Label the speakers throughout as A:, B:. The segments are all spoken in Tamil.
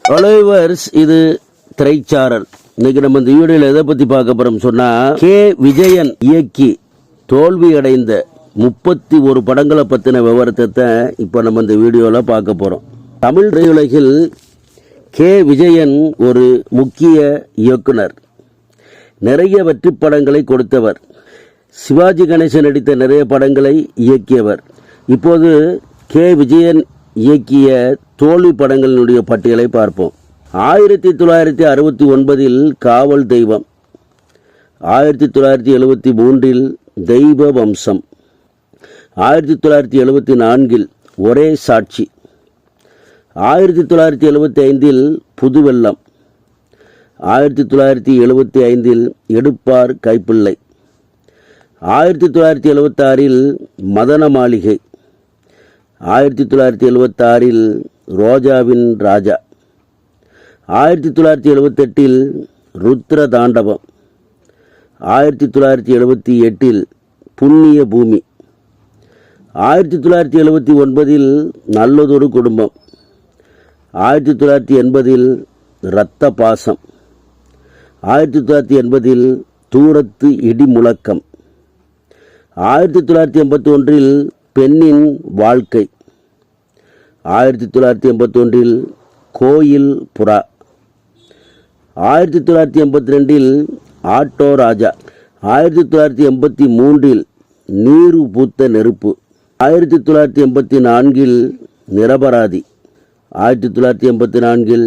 A: ஃபாலோவர்ஸ், இது திரைச்சாரல். இன்னைக்கு நம்ம இந்த வீடியோவில் எதை பற்றி பார்க்க போகிறோம் சொன்னால், கே விஜயன் இயக்கி தோல்வி அடைந்த 31 படங்களை பற்றின விவரத்தை இப்போ நம்ம இந்த வீடியோவில் பார்க்க போகிறோம். தமிழ் திரையுலகில் கே விஜயன் ஒரு முக்கிய இயக்குனர். நிறைய வெற்றி படங்களை கொடுத்தவர். சிவாஜி கணேசன் நடித்த நிறைய படங்களை இயக்கியவர். இப்போது கே விஜயன் இயக்கிய தோல்வி படங்களினுடைய பட்டியலை பார்ப்போம். 1969 காவல் தெய்வம், 1973 தெய்வ வம்சம், 1974 ஒரே சாட்சி, 1975 புதுவெள்ளம், 1975 எடுப்பார் கைப்பிள்ளை, 1976 மதன மாளிகை, 1976 ரோஜாவின் ராஜா, 1978 ருத்ர தாண்டவம், 1978 புண்ணிய பூமி, 1979 நல்லதொரு குடும்பம், 1980 இரத்த பாசம், 1980 தூரத்து இடி முழக்கம், 1981 பெண்ணின் வாழ்க்கை, 1981 கோயில் புறா, 1982 ஆட்டோ ராஜா, 1983 நீரு பூத்த நெருப்பு, 1984 நிரபராதி, 1984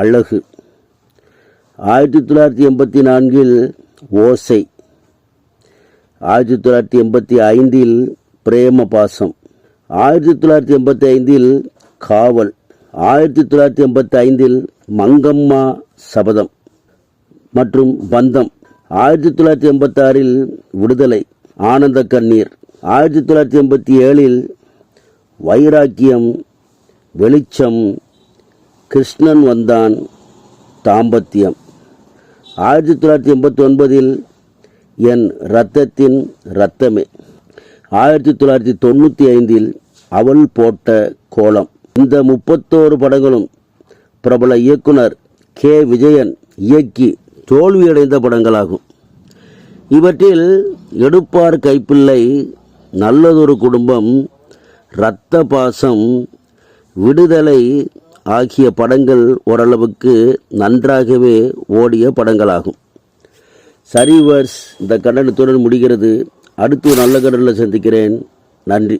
A: அழகு, 1984 ஓசை, 1985 பிரேம பாசம், 1985 காவல், 1985 மங்கம்மா சபதம் மற்றும் பந்தம், 1986 விடுதலை, ஆனந்த கண்ணீர், 1987 வைராக்கியம், வெளிச்சம், கிருஷ்ணன் வந்தான், தாம்பத்தியம், 1989 என் இரத்தத்தின் இரத்தமே, 1995 அவள் போட்ட கோலம். இந்த 31 படங்களும் பிரபல இயக்குனர் கே விஜயன் இயக்கி தோல்வியடைந்த படங்களாகும். இவற்றில் எடுப்பார் கைப்பிள்ளை, நல்லதொரு குடும்பம், இரத்த பாசம், விடுதலை ஆகிய படங்கள் ஓரளவுக்கு நன்றாகவே ஓடிய படங்களாகும். சரிவர்ஸ், இந்த கண்டனத்துடன் முடிகிறது. அடுத்து நல்ல கண்டனில் சந்திக்கிறேன். நன்றி.